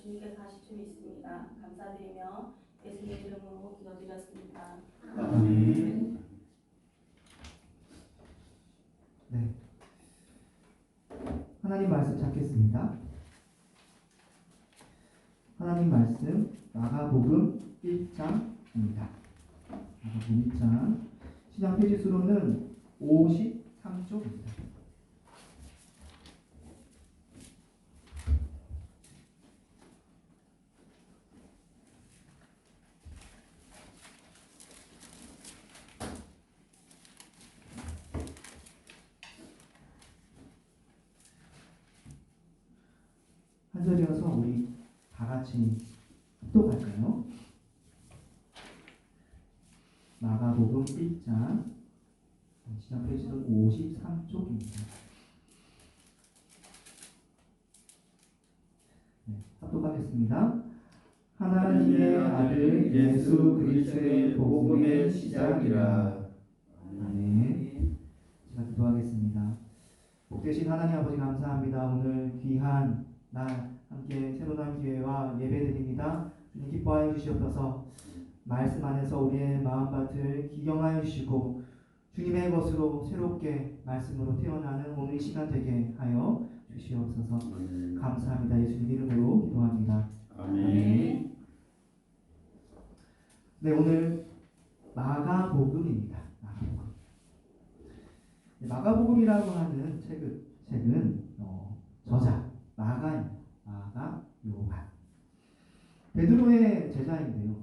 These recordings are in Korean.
주님께서 하실 줄 믿습니다. 감사드리며 예수님의 이름으로 기도드렸습니다. 아멘. 네. 하나님 말씀 찾겠습니다. 하나님 말씀 마가복음 1장입니다. 마가복음 1장 신약 페이지 수로는 53쪽입니다. 한 절이어서 우리 다 같이 합독할까요? 마가복음 1장 시작 페이지는 53쪽입니다. 네, 합독하겠습니다. 하나님의 아들 예수 그리스도의 복음의 시작이라. 아멘. 제가 기도하겠습니다. 복되신 하나님 아버지 감사합니다. 오늘 귀한 날 함께 새로운 기회와 예배드립니다. 주님 기뻐하여 주시옵소서. 말씀 안에서 우리의 마음밭을 기경하여 주시고 주님의 것으로 새롭게 말씀으로 태어나는 오늘 이 시간 되게 하여 주시옵소서. 감사합니다. 예수님 이름으로 기도합니다. 아멘. 네, 오늘 마가복음입니다. 마가복음. 마가복음이라고 하는 책은 저자 마가입니다. 마가 요한. 베드로의 제자인데요.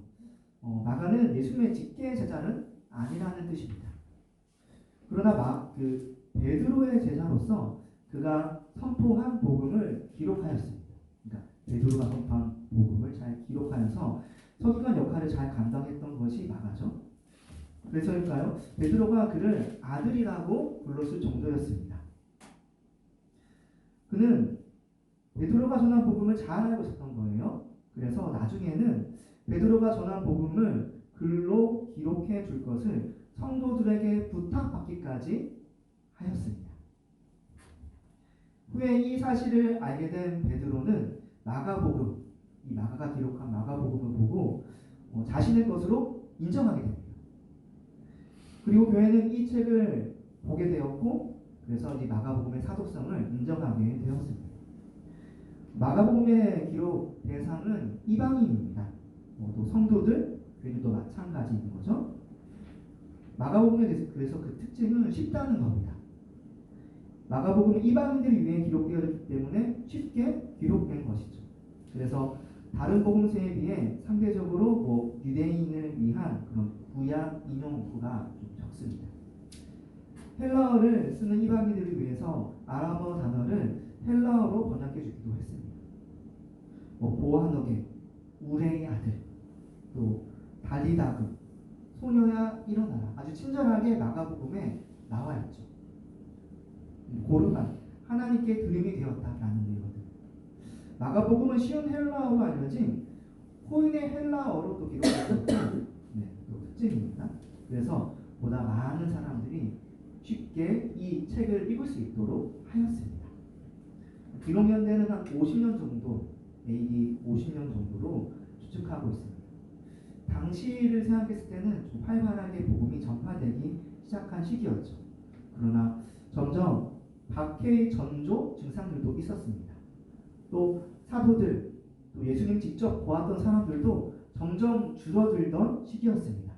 마가는 예수님의 직계 제자는 아니라는 뜻입니다. 그러나 베드로의 제자로서 그가 선포한 복음을 기록하였습니다. 그러니까 베드로가 선포한 복음을 잘 기록하여서 서기관 역할을 잘 감당했던 것이 마가죠. 그래서일까요? 베드로가 그를 아들이라고 불렀을 정도였습니다. 그는 베드로가 전한 복음을 잘 알고 있었던 거예요. 그래서 나중에는 베드로가 전한 복음을 글로 기록해 줄 것을 성도들에게 부탁받기까지 하였습니다. 후에 이 사실을 알게 된 베드로는 마가복음, 이 마가가 기록한 마가복음을 보고 자신의 것으로 인정하게 됩니다. 그리고 교회는 이 책을 보게 되었고 그래서 이 마가복음의 사도성을 인정하게 되었습니다. 마가복음의 기록 대상은 이방인입니다. 또 성도들, 교회도 마찬가지인 거죠. 마가복음에 대해서 그래서 그 특징은 쉽다는 겁니다. 마가복음은 이방인들을 위해 기록되었기 때문에 쉽게 기록된 것이죠. 그래서 다른 복음서에 비해 상대적으로 유대인을 위한 그런 구약 인용구가 좀 적습니다. 헬라어를 쓰는 이방인들을 위해서 아람어 단어를 헬라어로 번역해 주기도 했습니다. 보아너게, 우레의 아들, 또 달리다금, 소녀야 일어나라. 아주 친절하게 마가복음에 나와 있죠. 고르만 하나님께 드림이 되었다라는 내용들. 마가복음은 쉬운 헬라어로 알려진 코인의 헬라어로 또 기록되었고, 또 특징입니다. 그래서 보다 많은 사람들이 쉽게 이 책을 읽을 수 있도록 하였습니다. 기록 연대는 한 50년 정도, AD 50년 정도로 추측하고 있습니다. 당시를 생각했을 때는 좀 활발하게 복음이 전파되기 시작한 시기였죠. 그러나 점점 박해의 전조 증상들도 있었습니다. 또 사도들, 또 예수님 직접 보았던 사람들도 점점 줄어들던 시기였습니다.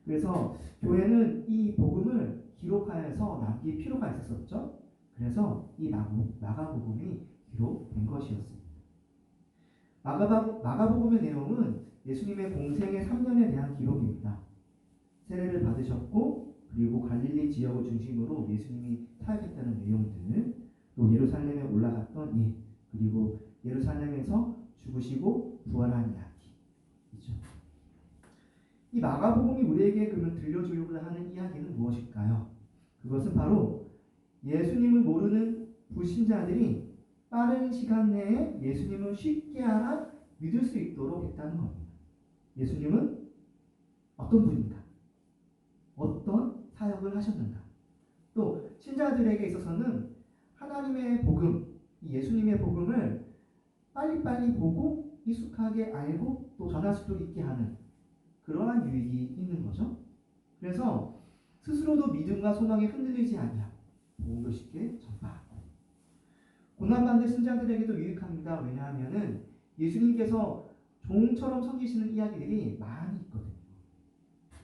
그래서 교회는 이 복음을 기록하여서 남길 필요가 있었죠. 그래서 이 마가복음이 기록된 것이었습니다. 마가복음의 내용은 예수님의 공생의 3년에 대한 기록입니다. 세례를 받으셨고 그리고 갈릴리 지역을 중심으로 예수님이 사역했다는 내용들, 또 예루살렘에 올라갔던 일, 그리고 예루살렘에서 죽으시고 부활한 이야기이죠. 이 마가복음이 우리에게 그러면 들려주려고 하는 이야기는 무엇일까요? 그것은 바로 예수님을 모르는 불신자들이 빠른 시간 내에 예수님을 쉽게 알아 믿을 수 있도록 했다는 겁니다. 예수님은 어떤 분인가? 어떤 사역을 하셨는가? 또 신자들에게 있어서는 하나님의 복음, 예수님의 복음을 빨리빨리 보고 익숙하게 알고 또 전할 수도 있게 하는 그러한 유익이 있는 거죠. 그래서 스스로도 믿음과 소망에 흔들리지 아니하고 복음도 쉽게 전파하고 고난받는 신자들에게도 유익합니다. 왜냐하면은 예수님께서 종처럼 섬기시는 이야기들이 많이 있거든요.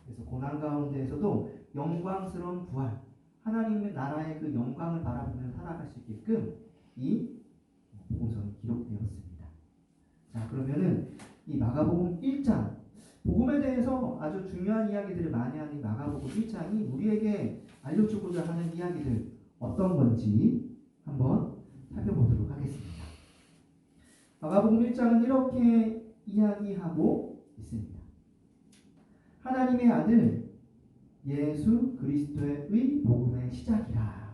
그래서 고난 가운데에서도 영광스러운 부활, 하나님의 나라의 그 영광을 바라보며 살아갈 수 있게끔 이 복음서는 기록되었습니다. 자, 그러면은 이 마가복음 1장 복음에 대해서 아주 중요한 이야기들을 많이 하는 마가복음 1장이 우리에게 알려주고자 하는 이야기들 어떤 건지 한번 살펴보도록 하겠습니다. 마가복음 1장은 이렇게 이야기하고 있습니다. 하나님의 아들 예수 그리스도의 복음의 시작이라.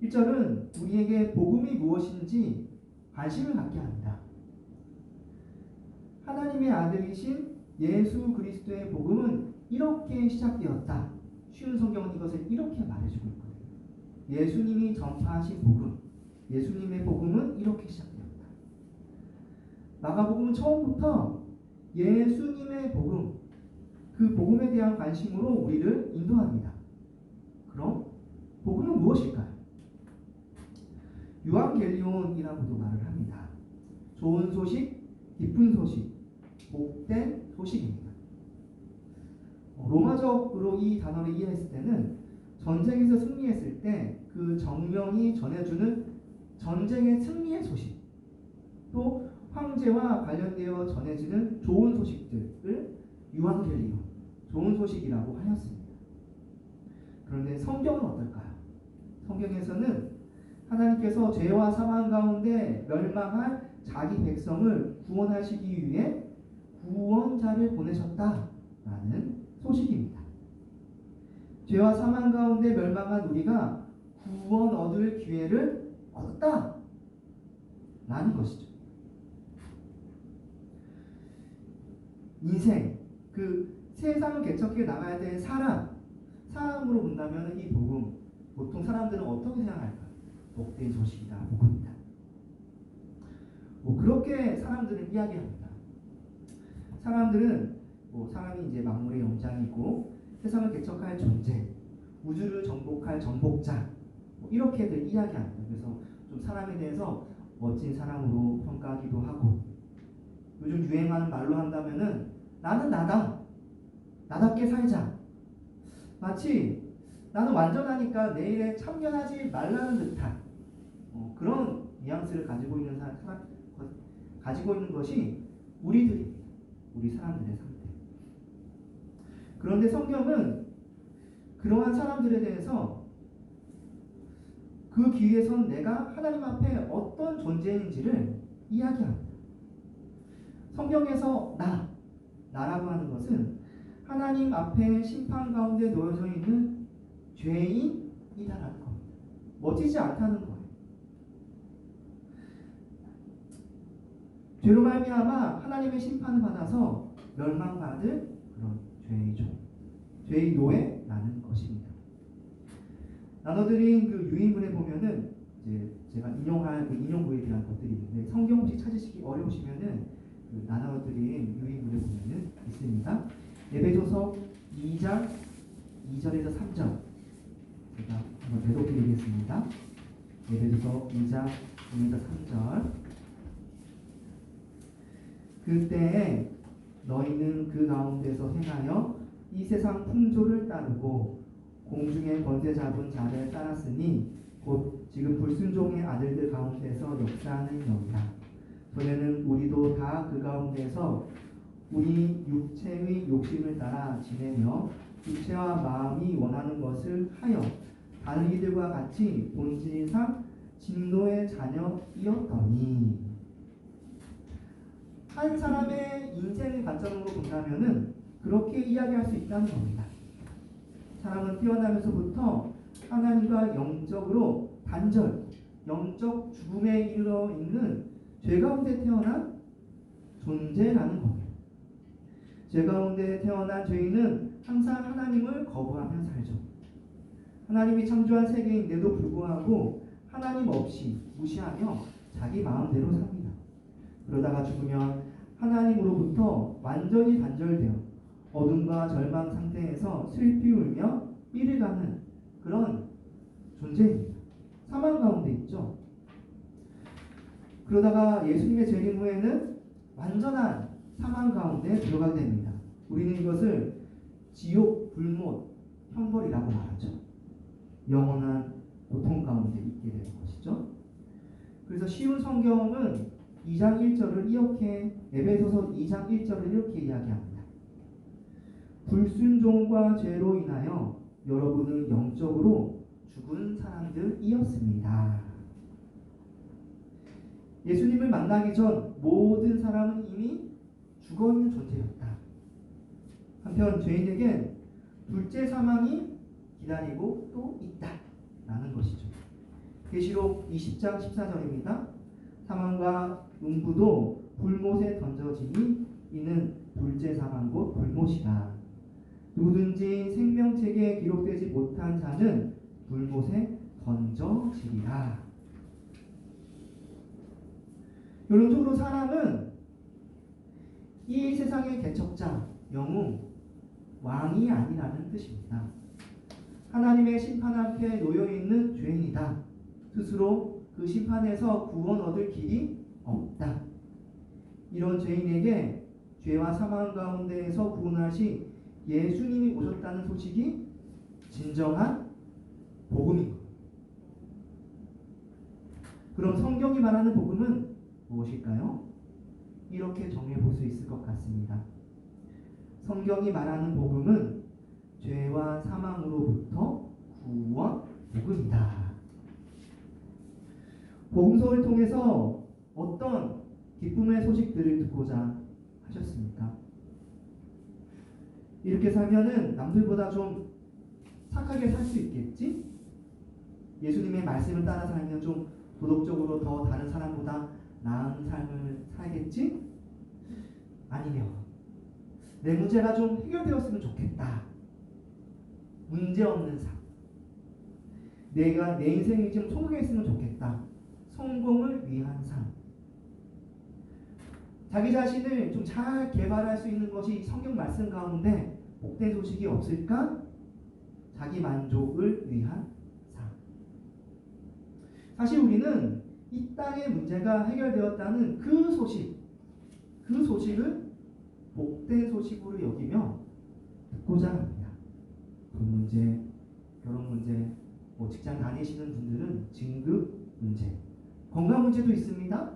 1절은 우리에게 복음이 무엇인지 관심을 갖게 합니다. 하나님의 아들이신 예수 그리스도의 복음은 이렇게 시작되었다. 쉬운 성경은 이것을 이렇게 말해주고 있거든요. 예수님이 전파하신 복음, 예수님의 복음은 이렇게 시작되었다. 마가복음은 처음부터 예수님의 복음, 그 복음에 대한 관심으로 우리를 인도합니다. 그럼 복음은 무엇일까요? 유앙겔리온이라고도 말을 합니다. 좋은 소식, 기쁜 소식, 복된 소식입니다. 로마적으로 이 단어를 이해했을 때는 전쟁에서 승리했을 때 그 정령이 전해주는 전쟁의 승리의 소식, 또 황제와 관련되어 전해지는 좋은 소식들을 유앙겔리온, 좋은 소식이라고 하였습니다. 그런데 성경은 어떨까요? 성경에서는 하나님께서 죄와 사망 가운데 멸망할 자기 백성을 구원하시기 위해 구원자를 보내셨다라는 소식입니다. 죄와 사망 가운데 멸망한 우리가 구원 얻을 기회를 얻었다라는 것이죠. 인생, 그 세상을 개척해 나가야 될 사람으로 본다면 이 복음, 보통 사람들은 어떻게 생각할까요? 복된 소식이다, 복음이다. 그렇게 사람들은 이야기합니다. 사람들은 사람이 이제 만물의 영장이고 세상을 개척할 존재, 우주를 정복할 정복자, 이렇게들 이야기합니다. 그래서 좀 사람에 대해서 멋진 사람으로 평가하기도 하고, 요즘 유행하는 말로 한다면은 나는 나다, 나답게 살자. 마치 나는 완전하니까 내일에 참견하지 말라는 듯한 그런 뉘앙스를 가지고 있는 가지고 있는 것이 우리들입니다. 우리 사람들의 상태. 그런데 성경은 그러한 사람들에 대해서 그 기회선 내가 하나님 앞에 어떤 존재인지를 이야기합니다. 성경에서 나라고 하는 것은 하나님 앞에 심판 가운데 놓여져 있는 죄인이다라는 겁니다. 멋지지 않다는 거예요. 죄로 말미암아 하나님의 심판을 받아서 멸망받을 그런 죄의 종, 죄의 노예라는 것입니다. 나눠드린 그 유인문에 보면은 이제 제가 인용할 그 인용구에 대한 것들이 있는데, 성경 혹시 찾으시기 어려우시면은 그 나눠드린 유인문에 보면은 있습니다. 에베소서 2장 2절에서 3절 제가 한번 대독드리겠습니다. 에베소서 2장 2절에서 3절. 그때 너희는 그 가운데서 행하여 이 세상 풍조를 따르고 공중의 권세 잡은 자를 따랐으니 곧 지금 불순종의 아들들 가운데서 역사하는 영이라. 전에는 우리도 다 그 가운데서 우리 육체의 욕심을 따라 지내며 육체와 마음이 원하는 것을 하여 다른 이들과 같이 본질상 진노의 자녀이었더니. 한 사람의 인생 관점으로 본다면은 그렇게 이야기할 수 있다는 겁니다. 사람은 태어나면서부터 하나님과 영적으로 단절, 영적 죽음에 이르러 있는 죄 가운데 태어난 존재라는 겁니다. 죄 가운데 태어난 죄인은 항상 하나님을 거부하며 살죠. 하나님이 창조한 세계인데도 불구하고 하나님 없이 무시하며 자기 마음대로 삽니다. 그러다가 죽으면 하나님으로부터 완전히 단절되어 어둠과 절망 상태에서 슬피 울며 삐를 가는 그런 존재입니다. 사망 가운데 있죠. 그러다가 예수님의 재림 후에는 완전한 사망 가운데 들어가게 됩니다. 우리는 이것을 지옥, 불못, 형벌이라고 말하죠. 영원한 고통 가운데 있게 되는 것이죠. 그래서 쉬운 성경은 2장 1절을 이렇게, 에베소서 2장 1절을 이렇게 이야기합니다. 불순종과 죄로 인하여 여러분은 영적으로 죽은 사람들이었습니다. 예수님을 만나기 전 모든 사람은 이미 죽어있는 존재였다. 한편 죄인에겐 둘째 사망이 기다리고 또 있다 라는 것이죠. 계시록 20장 14절입니다. 사망과 음부도 불못에 던져지니 이는 둘째 사망 곧 불못이다. 누구든지 생명책에 기록되지 못한 자는 불못에 던져지리라. 결론적으로 사람은 이 세상의 개척자, 영웅, 왕이 아니라는 뜻입니다. 하나님의 심판 앞에 놓여있는 죄인이다. 스스로 그 심판에서 구원 얻을 길이 없다. 이런 죄인에게 죄와 사망 가운데에서 구원하신 예수님이 오셨다는 소식이 진정한 복음입니다. 그럼 성경이 말하는 복음은 무엇일까요? 이렇게 정해 볼 수 있을 것 같습니다. 성경이 말하는 복음은 죄와 사망으로부터 구원 복음이다. 복음서를 통해서 어떤 기쁨의 소식들을 듣고자 하셨습니까? 이렇게 살면은 남들보다 좀 착하게 살 수 있겠지? 예수님의 말씀을 따라 살면 좀 도덕적으로 더 다른 사람보다 나은 삶을 살겠지? 아니면 내 문제가 좀 해결되었으면 좋겠다. 문제없는 삶. 내가 내 인생이 좀 성공했으면 좋겠다. 성공을 위한 삶. 자기 자신을 좀 잘 개발할 수 있는 것이 성경 말씀 가운데 복된 소식이 없을까? 자기 만족을 위한 삶. 사실 우리는 이 땅의 문제가 해결되었다는 그 소식을 복된 소식으로 여기며 듣고자 합니다. 돈 문제, 결혼 문제, 직장 다니시는 분들은 진급 문제, 건강 문제도 있습니다.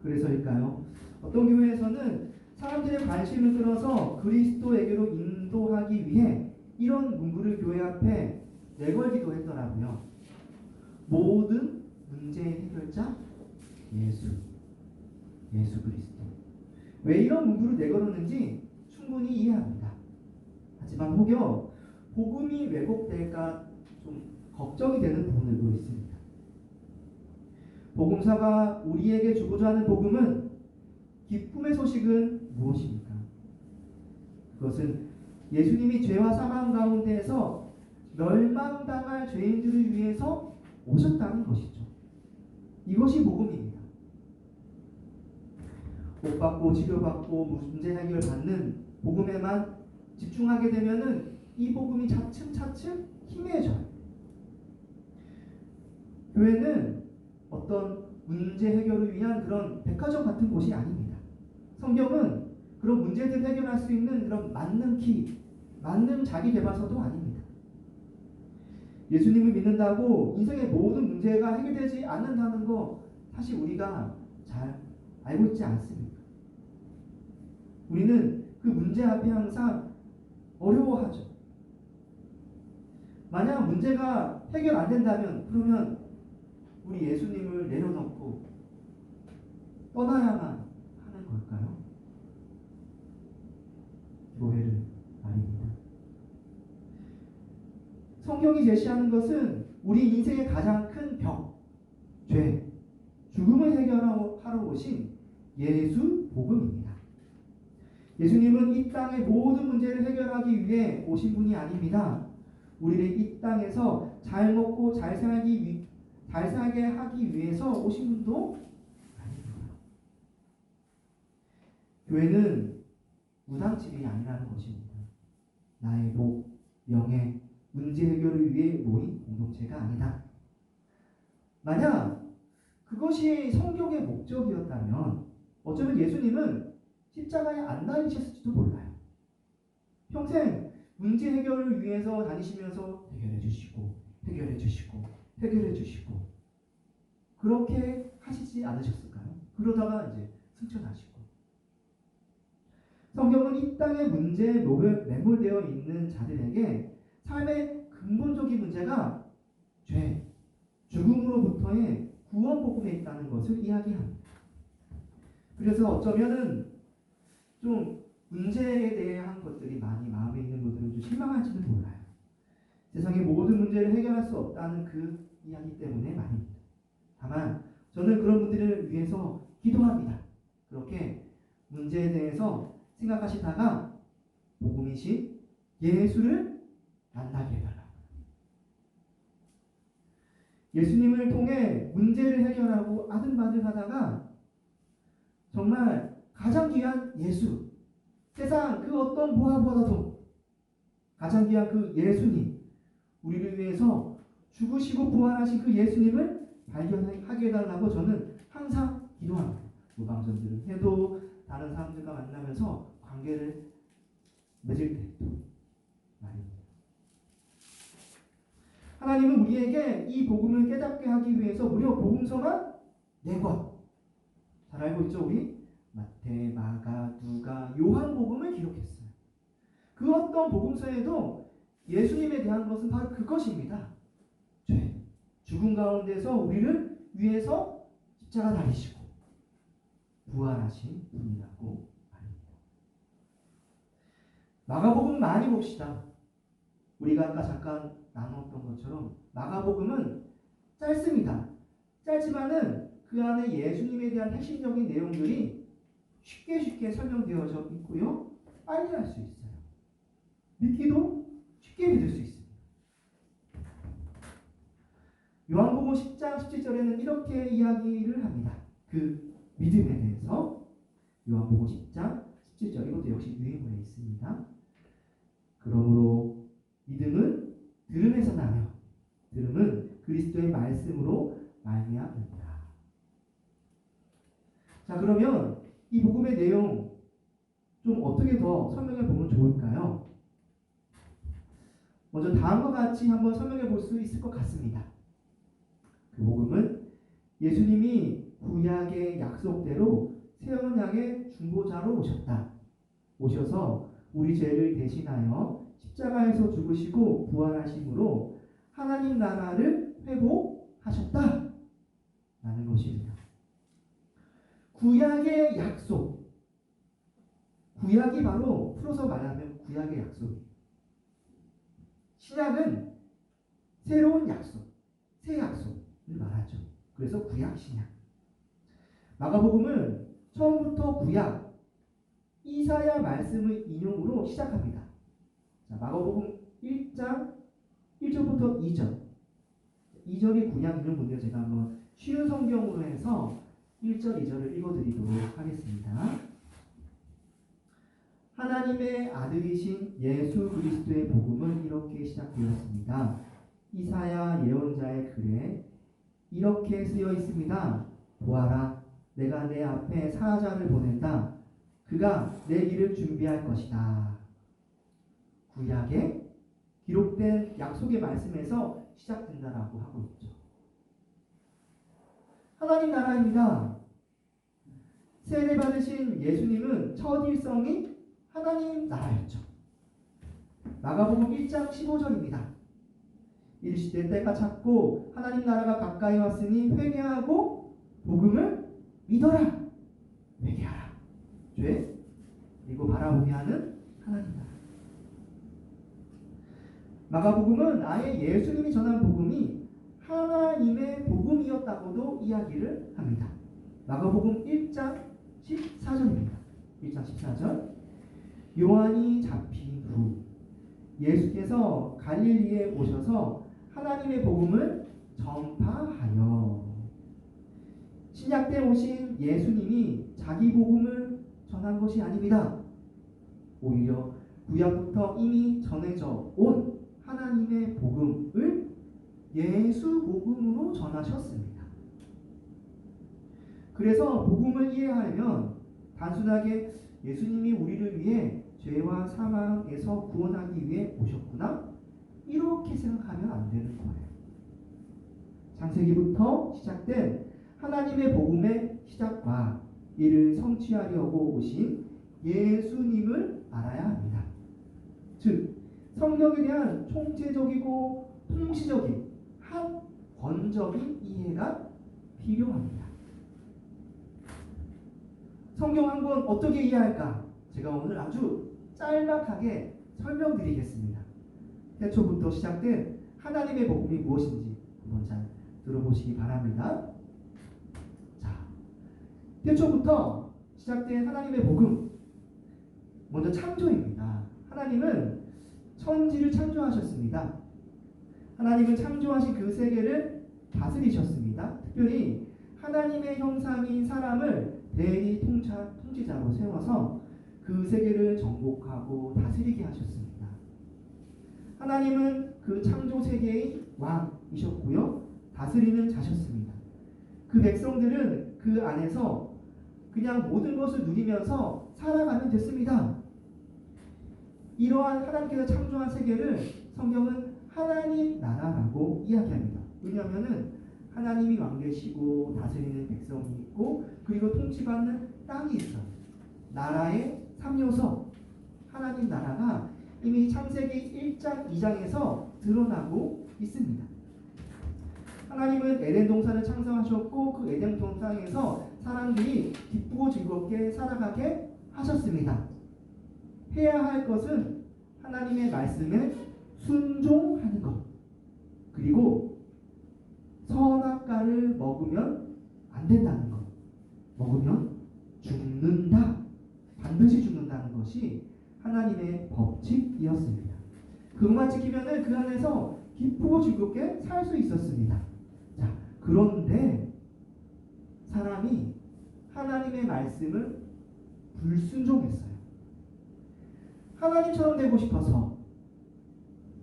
그래서일까요? 어떤 교회에서는 사람들의 관심을 끌어서 그리스도에게로 인도하기 위해 이런 문구를 교회 앞에 내걸기도 했더라고요. 모든 문제의 해결자 예수 그리스도. 왜 이런 문구를 내걸었는지 충분히 이해합니다. 하지만 혹여 복음이 왜곡될까 좀 걱정이 되는 부분들도 있습니다. 복음사가 우리에게 주고자 하는 복음은, 기쁨의 소식은 무엇입니까? 그것은 예수님이 죄와 사망 가운데에서 멸망당할 죄인들을 위해서 오셨다는 것이죠. 이것이 복음입니다. 복받고 치료받고 문제 해결 받는 복음에만 집중하게 되면은 이 복음이 차츰차츰 희미해져요. 교회는 어떤 문제 해결을 위한 그런 백화점 같은 곳이 아닙니다. 성경은 그런 문제들 해결할 수 있는 그런 만능키, 만능 자기개발서도 아닙니다. 예수님을 믿는다고 인생의 모든 문제가 해결되지 않는다는 거 사실 우리가 잘 알고 있지 않습니까? 우리는 그 문제 앞에 항상 어려워하죠. 만약 문제가 해결 안 된다면 그러면 우리 예수님을 내려놓고 떠나야만 하는 걸까요? 교회를 말입니다. 성경이 제시하는 것은 우리 인생의 가장 큰 벽, 죄, 죽음을 해결하러 오신 예수 복음입니다. 예수님은 이 땅의 모든 문제를 해결하기 위해 오신 분이 아닙니다. 우리를 이 땅에서 잘 먹고 잘 살기 잘 살게 하기 위해서 오신 분도 아닙니다. 교회는 무당집이 아니라는 것입니다. 나의 복, 명예, 문제 해결을 위해 모인 공동체가 아니다. 만약 그것이 성경의 목적이었다면 어쩌면 예수님은 십자가에 안 달리셨을지도 몰라요. 평생 문제 해결을 위해서 다니시면서 해결해 주시고 해결해 주시고 해결해 주시고 그렇게 하시지 않으셨을까요? 그러다가 이제 승천하시고. 성경은 이 땅의 문제에 매몰되어 있는 자들에게 삶의 근본적인 문제가 죄, 죽음으로부터의 구원 복음에 있다는 것을 이야기합니다. 그래서 어쩌면은 좀 문제에 대한 것들이 많이 마음에 있는 분들은 좀 실망할지도 몰라요. 세상의 모든 문제를 해결할 수 없다는 그 이야기 때문에 말입니다. 다만 저는 그런 분들을 위해서 기도합니다. 그렇게 문제에 대해서 생각하시다가 복음이신 예수를 만나게 해달라고. 예수님을 통해 문제를 해결하고 아등바등하다가 정말 가장 귀한 예수, 세상 그 어떤 보화보다도 가장 귀한 그 예수님, 우리를 위해서 죽으시고 부활하신 그 예수님을 발견하게 해달라고 저는 항상 기도합니다. 무방전들을 해도 다른 사람들과 만나면서 관계를 맺을 때도 말입니다. 하나님은 우리에게 이 복음을 깨닫게 하기 위해서 무려 복음서만 4권, 잘 알고 있죠 우리? 마태, 마가, 누가, 요한복음을 기록했어요. 그 어떤 복음서에도 예수님에 대한 것은 바로 그것입니다. 죄, 죽음 가운데서 우리를 위해서 십자가 달리시고 부활하신 분이라고 말입니다. 마가복음 많이 봅시다. 우리가 아까 잠깐 나눴던 것처럼 마가복음은 짧습니다. 짧지만은 그 안에 예수님에 대한 핵심적인 내용들이 쉽게 설명되어져 있고요. 빨리 할 수 있어요. 믿기도 쉽게 믿을 수 있습니다. 요한복음 10장 17절에는 이렇게 이야기를 합니다. 그 믿음에 대해서 요한복음 10장 17절, 이것도 역시 유행어에 있습니다. 그러므로 믿음은 들음에서 나며 들음은 그리스도의 말씀으로 말미암는다. 자, 그러면 이 복음의 내용 좀 어떻게 더 설명해 보면 좋을까요? 먼저 다음과 같이 한번 설명해 볼 수 있을 것 같습니다. 그 복음은 예수님이 구약의 약속대로 새 언약의 중보자로 오셨다. 오셔서 우리 죄를 대신하여 십자가에서 죽으시고 부활하심으로 하나님 나라를 회복하셨다. 라는 것입니다. 구약의 약속. 구약이 바로 풀어서 말하면 구약의 약속이에요. 신약은 새로운 약속, 새 약속을 말하죠. 그래서 구약, 신약. 마가복음은 처음부터 구약, 이사야 말씀의 인용으로 시작합니다. 자, 마가복음 1장 1절부터 2절. 2절이 구약 인용 문제 제가 한번 쉬운 성경으로 해서 1절, 2절을 읽어드리도록 하겠습니다. 하나님의 아들이신 예수 그리스도의 복음은 이렇게 시작되었습니다. 이사야 예언자의 글에 이렇게 쓰여 있습니다. 보아라, 내가 내 앞에 사자를 보낸다. 그가 내 길을 준비할 것이다. 구약에 기록된 약속의 말씀에서 시작된다라고 하고 있죠. 하나님 나라입니다. 세례 받으신 예수님은 첫 일성이 하나님 나라였죠. 마가복음 1장 15절입니다. 이르시되 때가 찼고 하나님 나라가 가까이 왔으니 회개하고 복음을 믿어라. 회개하라. 죄 그리고 바라보게 하는 하나님 나라. 마가복음은 아예 예수님이 전한 복음이 하나님의 복음이었다고도 이야기를 합니다. 마가복음 1장 14절입니다. 1장 14절. 요한이 잡힌 후 예수께서 갈릴리에 오셔서 하나님의 복음을 전파하여. 신약 때 오신 예수님이 자기 복음을 전한 것이 아닙니다. 오히려 구약부터 이미 전해져 온 하나님의 복음을 예수 복음으로 전하셨습니다. 그래서 복음을 이해하려면 단순하게 예수님이 우리를 위해 죄와 사망에서 구원하기 위해 오셨구나 이렇게 생각하면 안 되는 거예요. 창세기부터 시작된 하나님의 복음의 시작과 이를 성취하려고 오신 예수님을 알아야 합니다. 즉 성경에 대한 총체적이고 통시적인 한 번적인 이해가 필요합니다. 성경 한 권 어떻게 이해할까? 제가 오늘 아주 짤막하게 설명드리겠습니다. 태초부터 시작된 하나님의 복음이 무엇인지 한번 잘 들어보시기 바랍니다. 자, 태초부터 시작된 하나님의 복음, 먼저 창조입니다. 하나님은 천지를 창조하셨습니다. 하나님은 창조하신 그 세계를 다스리셨습니다. 특별히 하나님의 형상인 사람을 대리 통치자로 세워서 그 세계를 정복하고 다스리게 하셨습니다. 하나님은 그 창조 세계의 왕이셨고요. 다스리는 자셨습니다. 그 백성들은 그 안에서 그냥 모든 것을 누리면서 살아가면 됐습니다. 이러한 하나님께서 창조한 세계를 성경은 하나님 나라라고 이야기합니다. 왜냐하면 하나님이 왕 되시고 다스리는 백성이 있고 그리고 통치받는 땅이 있어요. 나라의 3요소 하나님 나라가 이미 창세기 1장 2장에서 드러나고 있습니다. 하나님은 에덴 동산을 창조하셨고 그 에덴 동산에서 사람들이 기쁘고 즐겁게 살아가게 하셨습니다. 해야 할 것은 하나님의 말씀에 순종하는 것, 그리고 선악과를 먹으면 안 된다는 것, 먹으면 죽는다, 반드시 죽는다는 것이 하나님의 법칙이었습니다. 그것만 지키면 그 안에서 기쁘고 즐겁게 살 수 있었습니다. 자, 그런데 사람이 하나님의 말씀을 불순종했어요. 하나님처럼 되고 싶어서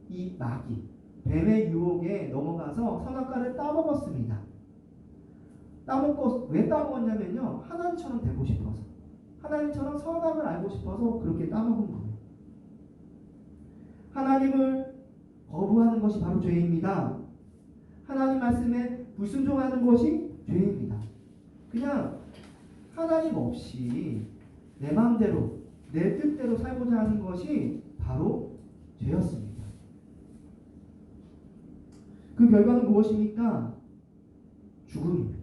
이 마귀, 뱀의 유혹에 넘어가서 선악과를 따먹었습니다. 왜 따먹었냐면요, 하나님처럼 되고 싶어서, 하나님처럼 선악을 알고 싶어서 그렇게 따먹은 거예요. 하나님을 거부하는 것이 바로 죄입니다. 하나님 말씀에 불순종하는 것이 죄입니다. 그냥 하나님 없이 내 마음대로 내 뜻대로 살고자 하는 것이 바로 죄였습니다. 그 결과는 무엇입니까? 죽음입니다.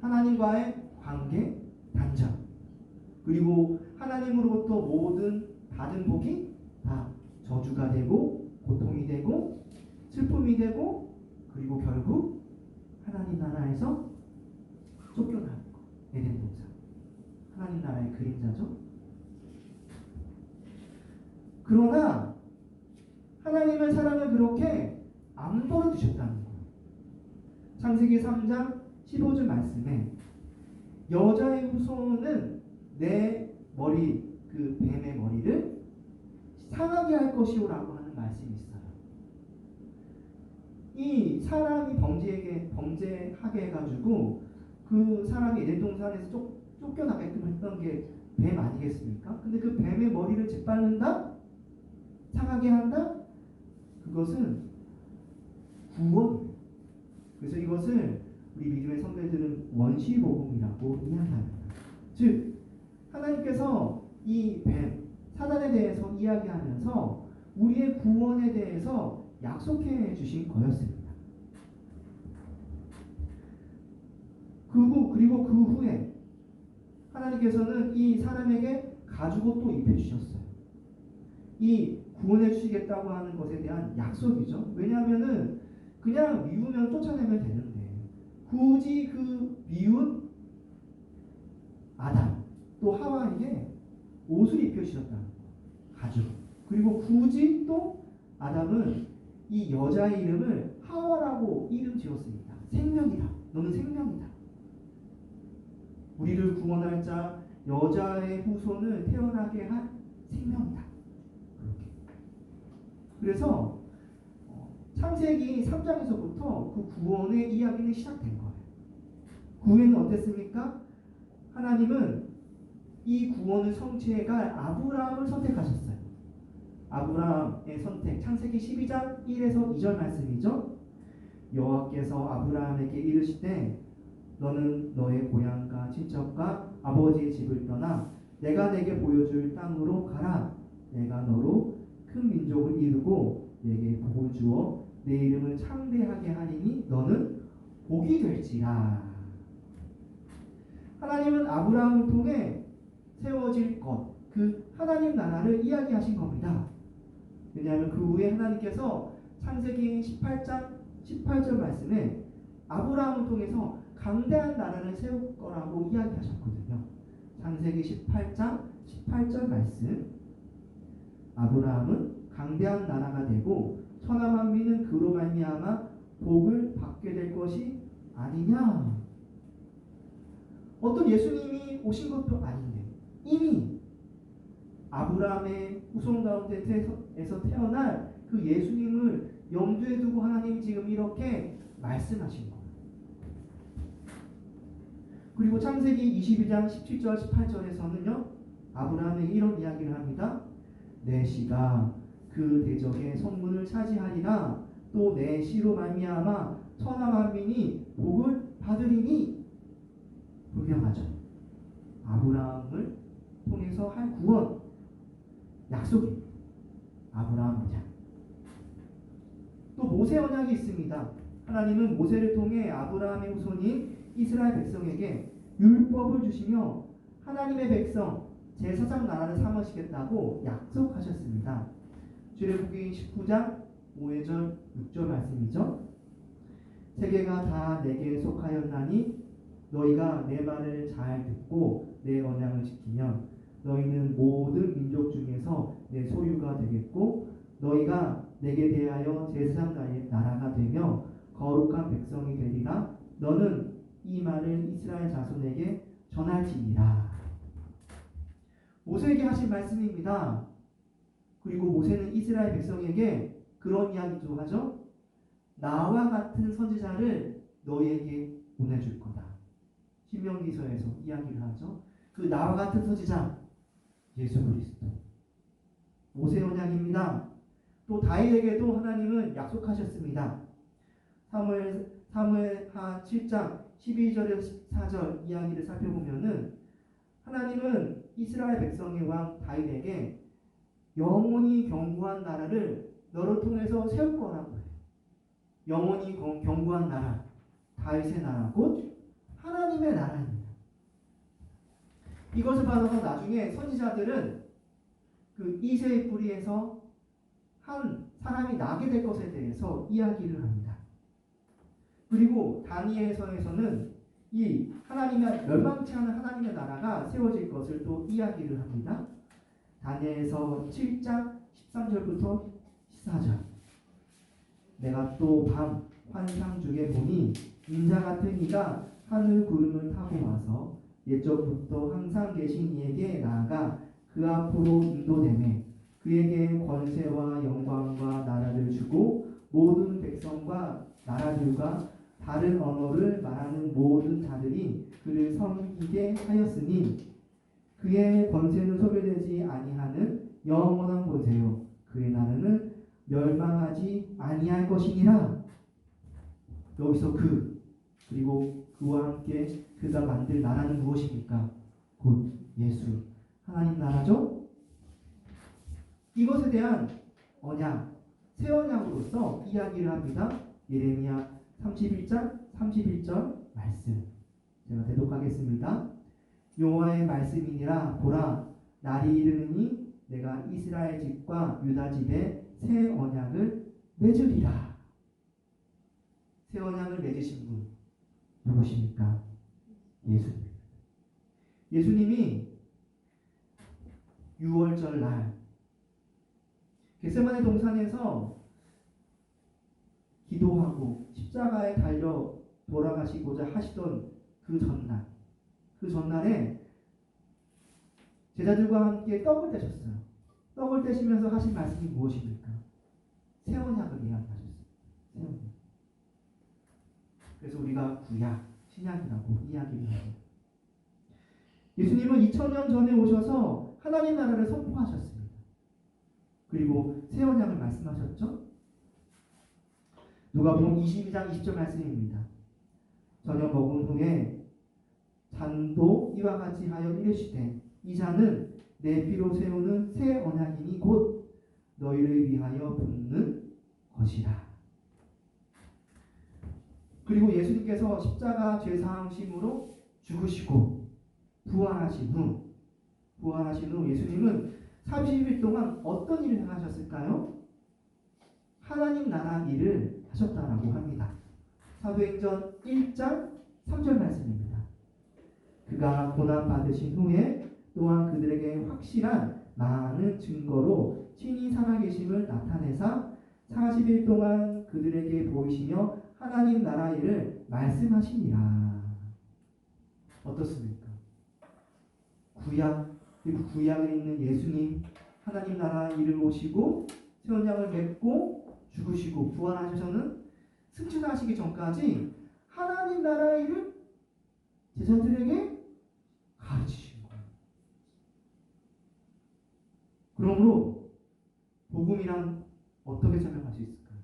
하나님과의 관계 단절, 그리고 하나님으로부터 모든 받은 복이 다 저주가 되고 고통이 되고 슬픔이 되고 그리고 결국 하나님 나라에서 쫓겨나는 것. 에덴 동산, 하나님 나라의 그림자죠. 그러나 하나님은 사람을 그렇게 안 버려두셨다는 거예요. 창세기 3장 15절 말씀에 여자의 후손은 내 머리, 그 뱀의 머리를 상하게 할 것이오라고 하는 말씀이 있어요. 이 사람이 범죄하게 해가지고 그 사람이 에덴 동산에서 쫓겨나게끔 했던 게 뱀 아니겠습니까? 근데 그 뱀의 머리를 짓밟는다? 상하게 한다? 그것은 구원입니다. 그래서 이것을 우리 믿음의 선배들은 원시복음이라고 이야기합니다. 즉 하나님께서 이 뱀, 사단에 대해서 이야기하면서 우리의 구원에 대해서 약속해 주신 거였습니다. 그리고 그 후에 하나님께서는 이 사람에게 가죽옷도 입혀주셨어요. 이 구원해 주시겠다고 하는 것에 대한 약속이죠. 왜냐하면은 그냥 미우면 쫓아내면 되는데 굳이 그 미운 아담 또 하와에게 옷을 입혀주셨다는 거예요. 가죽. 그리고 굳이 또 아담은 이 여자의 이름을 하와라고 이름 지었습니다. 생명이다. 너는 생명이다. 우리를 구원할 자 여자의 후손을 태어나게 한 생명이다. 그렇게. 그래서 창세기 3장에서부터 그 구원의 이야기는 시작된 거예요. 구원은 어땠습니까? 하나님은 이 구원을 성취해갈 아브라함을 선택하셨어요. 아브라함의 선택, 창세기 12장 1에서 2절 말씀이죠. 여호와께서 아브라함에게 이르시되 너는 너의 고향과 친척과 아버지의 집을 떠나 내가 내게 보여줄 땅으로 가라. 내가 너로 큰 민족을 이루고 내게 복을 주어 내 이름을 창대하게 하리니 너는 복이 될지라. 하나님은 아브라함을 통해 세워질 것, 그 하나님 나라를 이야기하신 겁니다. 왜냐하면 그 후에 하나님께서 창세기 18장 18절 말씀에 아브라함을 통해서 강대한 나라를 세울 거라고 이야기하셨거든요. 창세기 18장 18절 말씀. 아브라함은 강대한 나라가 되고 천하 만민은 그로 말미암아 복을 받게 될 것이 아니냐. 어떤 예수님이 오신 것도 아닌데 이미 아브라함의 후손 가운데에서 태어날 그 예수님을 염두에 두고 하나님이 지금 이렇게 말씀하신 거예요. 그리고 창세기 22장 17절 18절에서는요. 아브라함에게 이런 이야기를 합니다. 내 씨가 그 대적의 성문을 차지하리라. 또 내 씨로 말미암아 천하 만민이 복을 받으리니. 분명하죠. 아브라함을 통해서 할 구원 약속입니다. 아브라함 언약. 또 모세 언약이 있습니다. 하나님은 모세를 통해 아브라함의 후손인 이스라엘 백성에게 율법을 주시며 하나님의 백성 제사장 나라를 삼으시겠다고 약속하셨습니다. 출애굽기 19장 5절 6절 말씀이죠. 세계가 다 내게 속하였나니 너희가 내 말을 잘 듣고 내 언약을 지키면 너희는 모든 민족 중에서 내 소유가 되겠고 너희가 내게 대하여 제사장 나라가 되며 거룩한 백성이 되리라. 너는 이 말을 이스라엘 자손에게 전할지니라. 모세에게 하신 말씀입니다. 그리고 모세는 이스라엘 백성에게 그런 이야기도 하죠. 나와 같은 선지자를 너희에게 보내줄 거다. 신명기서에서 이야기를 하죠. 그 나와 같은 선지자 예수 그리스도. 모세 언약입니다. 또 다윗에게도 하나님은 약속하셨습니다. 사무엘하 7장 12절에서 14절 이야기를 살펴보면은 하나님은 이스라엘 백성의 왕 다윗에게 영원히 견고한 나라를 너를 통해서 세울 거라고 해요. 영원히 견고한 나라, 다윗의 나라, 곧 하나님의 나라입니다. 이것을 받아서 나중에 선지자들은 그 이새의 뿌리에서 한 사람이 나게 될 것에 대해서 이야기를 합니다. 그리고 다니엘서에서는 이 하나님의 멸망치 않은 하나님의 나라가 세워질 것을 또 이야기를 합니다. 다니엘서 7장 13절부터 14절. 내가 또 밤 환상 중에 보니 인자 같은 이가 하늘 구름을 타고 와서 옛적부터 항상 계신 이에게 나아가 그 앞으로 인도되매 그에게 권세와 영광과 나라를 주고 모든 백성과 나라들과 다른 언어를 말하는 모든 자들이 그를 섬기게 하였으니 그의 권세는 소멸되지 아니하는 영원한 권세요 그의 나라는 멸망하지 아니할 것이니라. 여기서 그리고 그와 함께 그가 만들 나라는 무엇입니까? 곧 예수 하나님 나라죠. 이것에 대한 언약 새 언약으로서 이야기를 합니다. 예레미야 31장 31절 말씀 제가 대독하겠습니다. 여호와의 말씀이니라. 보라 날이 이르니 내가 이스라엘 집과 유다 집에 새 언약을 맺으리라. 새 언약을 맺으신 분 누구십니까? 예수님. 예수님이 6월절 날 겟세마네 동산에서 기도하고 십자가에 달려 돌아가시고자 하시던 그 전날에 제자들과 함께 떡을 떼셨어요. 떡을 떼시면서 하신 말씀이 무엇입니까? 새 언약을 이야기하셨어요. 새 언약. 그래서 우리가 구약, 신약이라고 이야기를 하죠. 예수님은 2000년 전에 오셔서 하나님 나라를 선포하셨습니다. 그리고 새 언약을 말씀하셨죠. 누가복음 22장 20절 말씀입니다. 저녁 먹은 후에 잔도 이와 같이 하여 이르시되 이 잔은 내 피로 세우는 새 언약이니 곧 너희를 위하여 붓는 것이라. 그리고 예수님께서 십자가 죄사함심으로 죽으시고 부활하신 후 예수님은 30일 동안 어떤 일을 행하셨을까요? 하나님 나라 일을 하셨다라고 합니다. 사도행전 1장 3절 말씀입니다. 그가 고난 받으신 후에 또한 그들에게 확실한 많은 증거로 친히 살아계심을 나타내사 40일 동안 그들에게 보이시며 하나님 나라 일을 말씀하시니라. 어떻습니까? 그리고 구약에 있는 예수님, 하나님 나라 일을 오시고 새 언약을 맺고 죽으시고 부활하셔서는 승천하시기 전까지 하나님 나라 일을 제자들에게 가르치신 거예요. 그러므로 복음이란 어떻게 설명할 수 있을까요?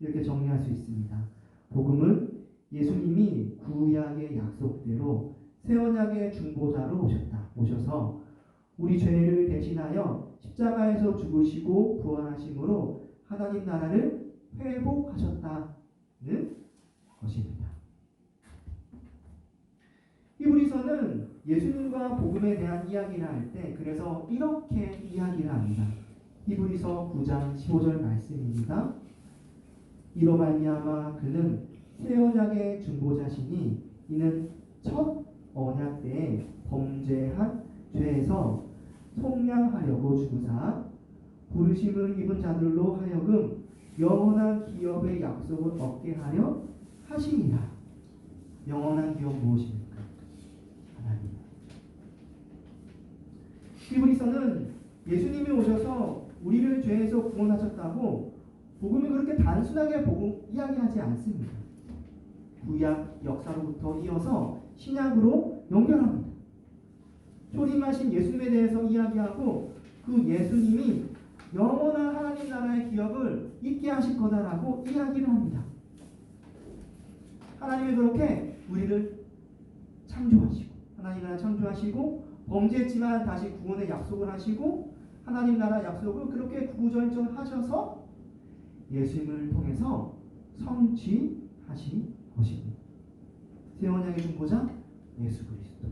이렇게 정리할 수 있습니다. 복음은 예수님이 구약의 약속대로 새 언약의 중보자로 오셔서 우리 죄를 대신하여 십자가에서 죽으시고 부활하심으로 하나님 나라를 회복하셨다는 것입니다. 히브리서는 예수님과 복음에 대한 이야기를 할 때 그래서 이렇게 이야기를 합니다. 히브리서 9장 15절 말씀입니다. 이로 말미암아 그는 새 언약의 중보자시니 이는 첫 언약 때에 범죄한 죄에서 속량하려고 죽으사 부르심을 입은 자들로 하여금 영원한 기업의 약속을 얻게 하려 하시니라. 영원한 기업 무엇입니까? 하나님. 히브리서는 예수님이 오셔서 우리를 죄에서 구원하셨다고 복음이 그렇게 단순하게 이야기하지 않습니다. 구약 역사로부터 이어서 신약으로 연결합니다. 초림하신 예수님에 대해서 이야기하고 그 예수님이 영원한 하나님 나라의 기업을 있게 하실 거다라고 이야기를 합니다. 하나님이 그렇게 우리를 창조하시고 하나님 나라 창조하시고 범죄했지만 다시 구원의 약속을 하시고 하나님 나라 약속을 그렇게 구구절절하셔서 예수님을 통해서 성취하신 것입니다. 새 언약의 중보자 예수 그리스도.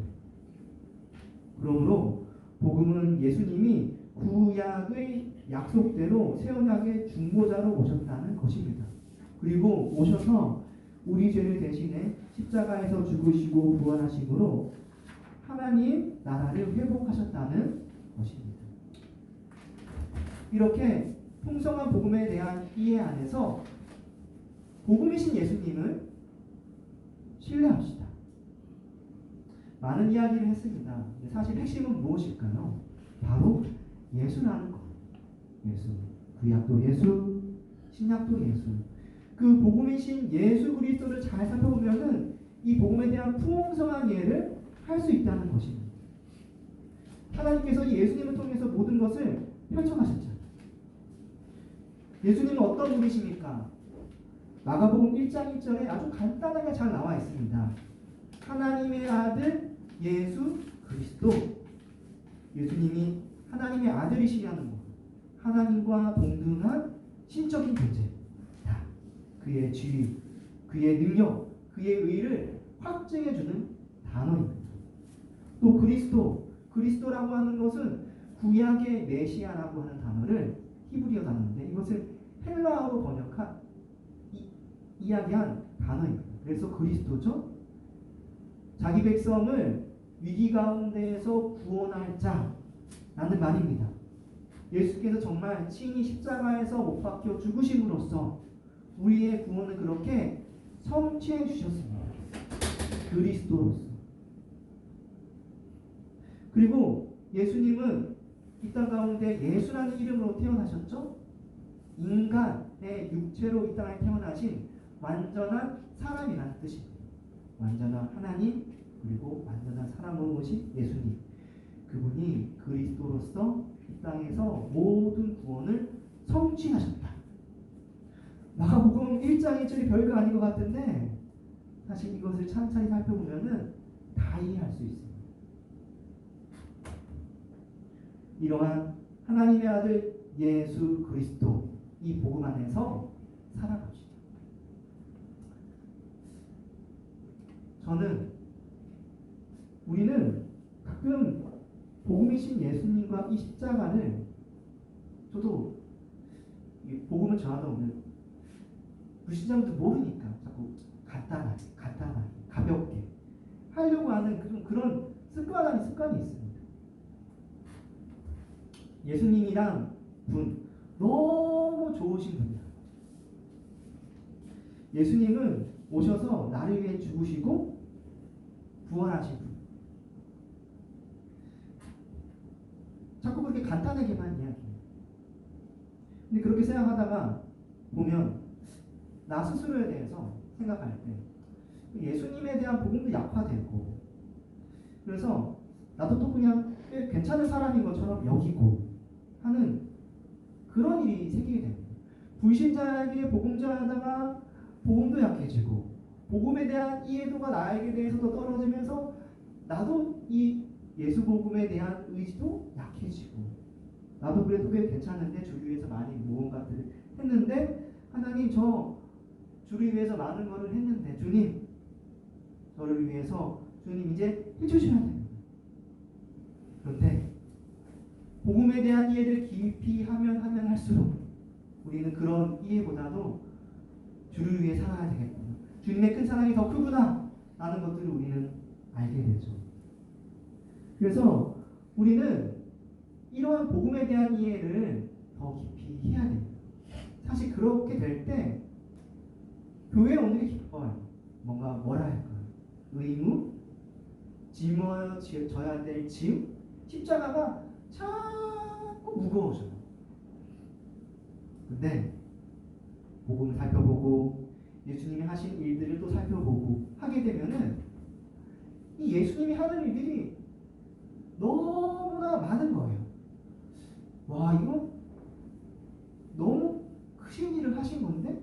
그러므로 복음은 예수님이 구약의 약속대로 새 언약의 중보자로 오셨다는 것입니다. 그리고 오셔서 우리 죄를 대신해 십자가에서 죽으시고 부활하심으로 하나님 나라를 회복하셨다는 것입니다. 이렇게 풍성한 복음에 대한 이해 안에서 복음이신 예수님을 신뢰합시다. 많은 이야기를 했습니다. 사실 핵심은 무엇일까요? 바로 예수라는 것. 예수. 구약도 예수, 신약도 예수. 그 복음이신 예수 그리스도를 잘 살펴보면은 이 복음에 대한 풍성한 이해를 할 수 있다는 것입니다. 하나님께서 이 예수님을 통해서 모든 것을 펼쳐가셨잖아요. 예수님은 어떤 분이십니까? 마가복음 1장 1절에 아주 간단하게 잘 나와 있습니다. 하나님의 아들 예수 그리스도. 예수님이 하나님의 아들이시라는 것. 하나님과 동등한 신적인 존재. 그의 지위, 그의 능력, 그의 의를 확증해주는 단어입니다. 또 그리스도라고 하는 것은 구약의 메시아라고 하는 단어를 히브리어 단어인데 이것을 헬라어로 번역한 이야기한 단어입니다. 그래서 그리스도죠. 자기 백성을 위기 가운데에서 구원할 자라는 말입니다. 예수께서 정말 친히 십자가에서 못 박혀 죽으심으로써 우리의 구원을 그렇게 성취해 주셨습니다. 그리스도로서. 그리고 예수님은 이 땅 가운데 예수라는 이름으로 태어나셨죠? 인간의 육체로 이 땅에 태어나신 완전한 사람이라는 뜻입니다. 완전한 하나님 그리고 완전한 사람으로 오신 예수님. 그분이 그리스도로서 이 땅에서 모든 구원을 성취하셨다. 마가복음 1장 1절이 별거 아닌 것 같은데 사실 이것을 찬찬히 살펴보면은 다 이해할 수 있습니다. 이러한 하나님의 아들 예수 그리스도 이 복음 안에서 살아갑시다. 우리는 가끔 복음이신 예수님과 이 십자가를 저도 이 복음을 전하다 보면 불신자분들 모르니까 자꾸 간단하게 가볍게 하려고 하는 그런 습관이 있습니다. 예수님이란 분 너무 좋으신 분이야. 예수님은 오셔서 나를 위해 죽으시고 구원하신 분. 자꾸 그렇게 간단하게만 이야기해요. 근데 그렇게 생각하다가 보면 나 스스로에 대해서 생각할 때 예수님에 대한 복음도 약화되고 그래서 나도 또 그냥 꽤 괜찮은 사람인 것처럼 여기고 하는 그런 일이 생기게 됩니다. 불신자에게 복음 전하다가 복음도 약해지고 복음에 대한 이해도가 나에게 대해서도 떨어지면서 나도 이 예수 복음에 대한 의지도 약해지고 나도 그래도 꽤 괜찮은데 주를 위해서 많이 무언가들을 했는데 하나님 저 주를 위해서 많은 거를 했는데 주님 저를 위해서 주님 이제 해주셔야 됩니다. 그런데 복음에 대한 이해를 깊이 하면 할수록 우리는 그런 이해보다도 주를 위해 살아야 되겠구나. 주님의 큰 사랑이 더 크구나 라는 것들을 우리는 알게 되죠. 그래서 우리는 이러한 복음에 대한 이해를 더 깊이 해야 됩니다. 사실 그렇게 될 때 교회에 오는 게 기뻐요. 뭐라 할까요? 의무, 짊어져야 될 짐, 십자가가 자꾸 무거워져요. 근데 복음을 살펴보고 예수님이 하신 일들을 또 살펴보고 하게 되면은 이 예수님이 하는 일들이 너무나 많은 거예요. 와, 이거 너무 크신 일을 하신 건데?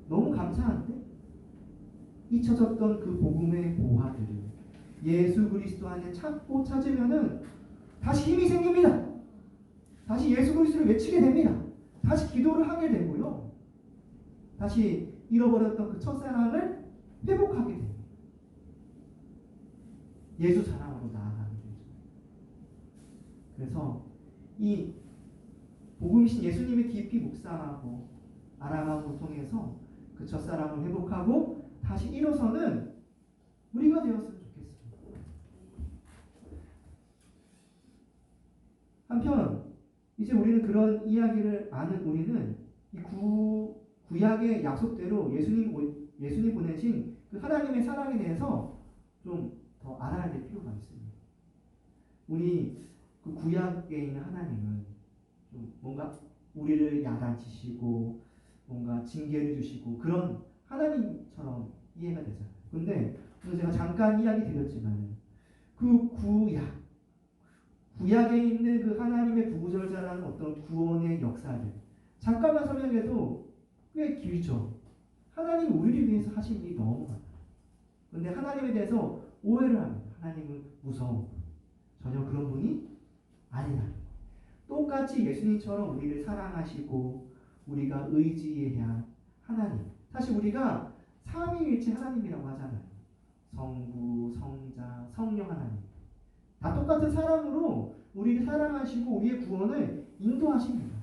너무 감사한데? 잊혀졌던 그 복음의 보화들을 예수 그리스도 안에 찾으면은 다시 힘이 생깁니다. 다시 예수 그리스도를 외치게 됩니다. 다시 기도를 하게 되고요. 다시 잃어버렸던 그 첫사랑을 회복하게 됩니다. 예수 사랑으로 나아가게 되죠. 그래서 이 복음이신 예수님을 깊이 묵상하고 알아가고 통해서 그 첫사랑을 회복하고 다시 일어서는 우리가 되었으면 좋겠습니다. 한편 이제 우리는 그런 이야기를 아는 우리는 이 구약의 약속대로 예수님 보내신 그 하나님의 사랑에 대해서 좀 더 알아야 될 필요가 있습니다. 우리 그 구약에 있는 하나님은 좀 뭔가 우리를 야단치시고 뭔가 징계를 주시고 그런 하나님처럼 이해가 되잖아요. 근데 오늘 제가 잠깐 이야기 드렸지만 그 구약에 있는 그 하나님의 구구절절한 어떤 구원의 역사를 잠깐만 설명해도 꽤 길죠. 하나님이 우리를 위해서 하신 일이 너무 많아요. 근데 하나님에 대해서 오해를 합니다. 하나님은 무서운 분. 전혀 그런 분이 아니라는 거. 똑같이 예수님처럼 우리를 사랑하시고 우리가 의지해야 할 하나님. 사실 우리가 삼위일체 하나님이라고 하잖아요. 성부, 성자, 성령 하나님. 다 똑같은 사랑으로 우리를 사랑하시고 우리의 구원을 인도하십니다.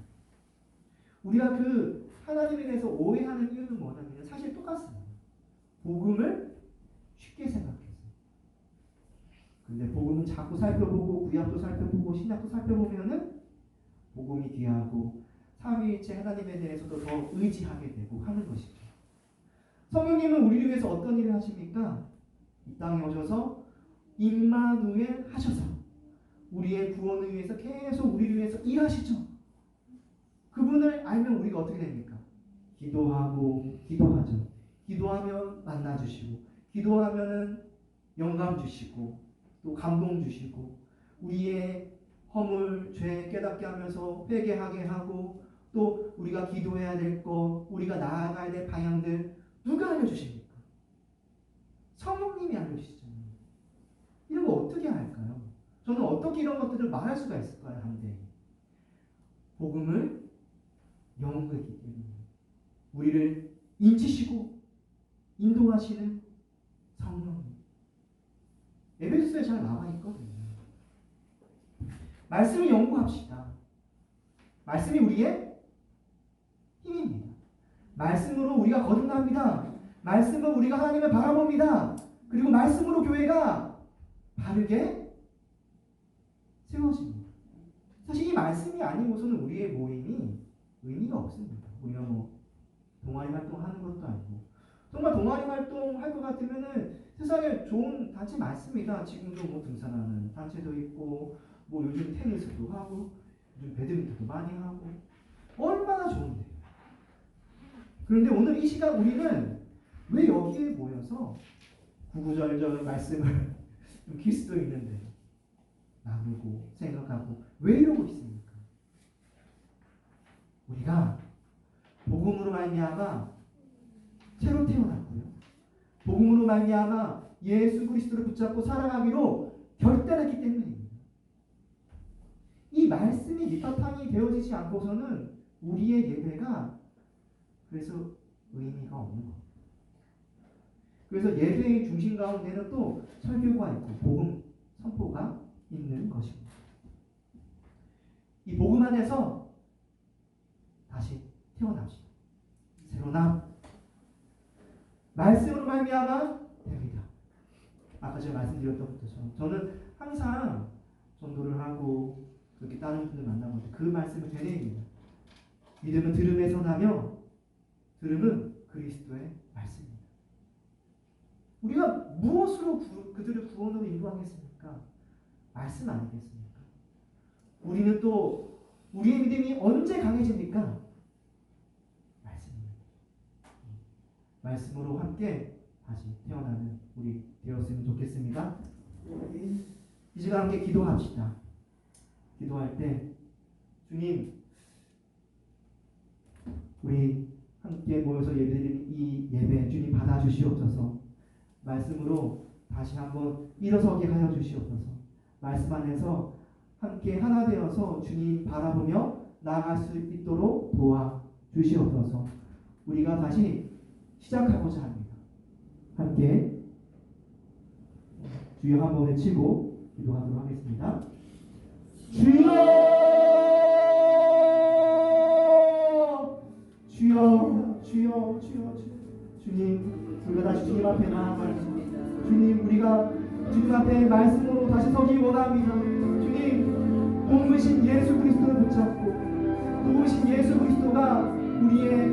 우리가 그 하나님에 대해서 오해하는 이유는 뭐냐면 사실 똑같습니다. 복음을 쉽게 생각해서. 근데 복음은 자꾸 살펴보고 구약도 살펴보고 신약도 살펴보면은 복음이 귀하고 삼위일체 하나님에 대해서도 더 의지하게 되고 하는 것이죠. 성령님은 우리를 위해서 어떤 일을 하십니까? 이 땅에 오셔서 임마누엘 하셔서 우리의 구원을 위해서 계속 우리를 위해서 일하시죠. 그분을 알면 우리가 어떻게 됩니까? 기도하죠. 기도하면 만나주시고, 기도하면은 영감 주시고, 또 감동 주시고, 우리의 허물, 죄 깨닫게 하면서 회개하게 하고, 또 우리가 기도해야 될 것, 우리가 나아가야 될 방향들 누가 알려주십니까? 성령님이 알려주시잖아요. 이런 거 어떻게 할까요? 저는 어떻게 이런 것들을 말할 수가 있을까요? 한데 복음을 연구했기 때문에 우리를 인치시고 인도하시는 성령님. 에베소서에 잘 나와 있거든요. 말씀을 연구합시다. 말씀이 우리의 힘입니다. 말씀으로 우리가 거듭납니다. 말씀으로 우리가 하나님을 바라봅니다. 그리고 말씀으로 교회가 바르게 세워집니다. 사실 이 말씀이 아니고서는 우리의 모임이 의미가 없습니다. 우리가 뭐 동아리 활동하는 것도 아니고, 정말 동아리 활동할 것 같으면은 세상에 좋은 단체 많습니다. 지금도 뭐 등산하는 단체도 있고, 뭐 요즘 테니스도 하고, 요즘 배드민턴도 많이 하고, 얼마나 좋은데. 그런데 오늘 이 시간 우리는 왜 여기에 모여서 구구절절 말씀을 좀 그리스도 있는데 나누고 생각하고 왜 이러고 있습니까? 우리가 복음으로 말미암아 새로 태어났고요. 복음으로 말미암아 예수 그리스도를 붙잡고 살아가기로 결단했기 때문입니다. 이 말씀이 밑바탕이 되어지지 않고서는 우리의 예배가 그래서 의미가 없는 겁니다. 그래서 예배의 중심 가운데는 또 설교가 있고 복음 선포가 있는 것입니다. 이 복음 안에서 다시 태어납시다. 새로나 말씀으로 말미암아 됩니다. 아까 제가 말씀드렸던 것처럼 저는 항상 전도를 하고 그렇게 다른 분들 만나면 그 말씀을 되뇌입니다. 믿음은 들음에서 나며 들음은 그리스도의 말씀입니다. 우리가 무엇으로 그들을 구원으로 인도하겠습니까? 말씀 아니겠습니까? 우리는 또 우리의 믿음이 언제 강해집니까? 말씀입니다. 말씀으로 함께 다시 태어나는 우리 되었으면 좋겠습니다. 이 시간 함께 기도합시다. 기도할 때 주님, 우리 함께 모여서 예배드린 이 예배 주님 받아주시옵소서. 말씀으로 다시 한번 일어서게 하여 주시옵소서. 말씀 안에서 함께 하나 되어서 주님 바라보며 나아갈 수 있도록 도와 주시옵소서. 우리가 다시 시작하고자 합니다. 함께 주여 한번 외치고 기도하도록 하겠습니다. 주여! 주여, 주여, 주여, 주님, 우리가 다시 주님 앞에 나아가겠습니다. 주님, 우리가 주님 앞에 말씀으로 다시 서기 원합니다. 주님, 복음이신 예수 그리스도를 붙잡고, 복음이신 예수 그리스도가 우리의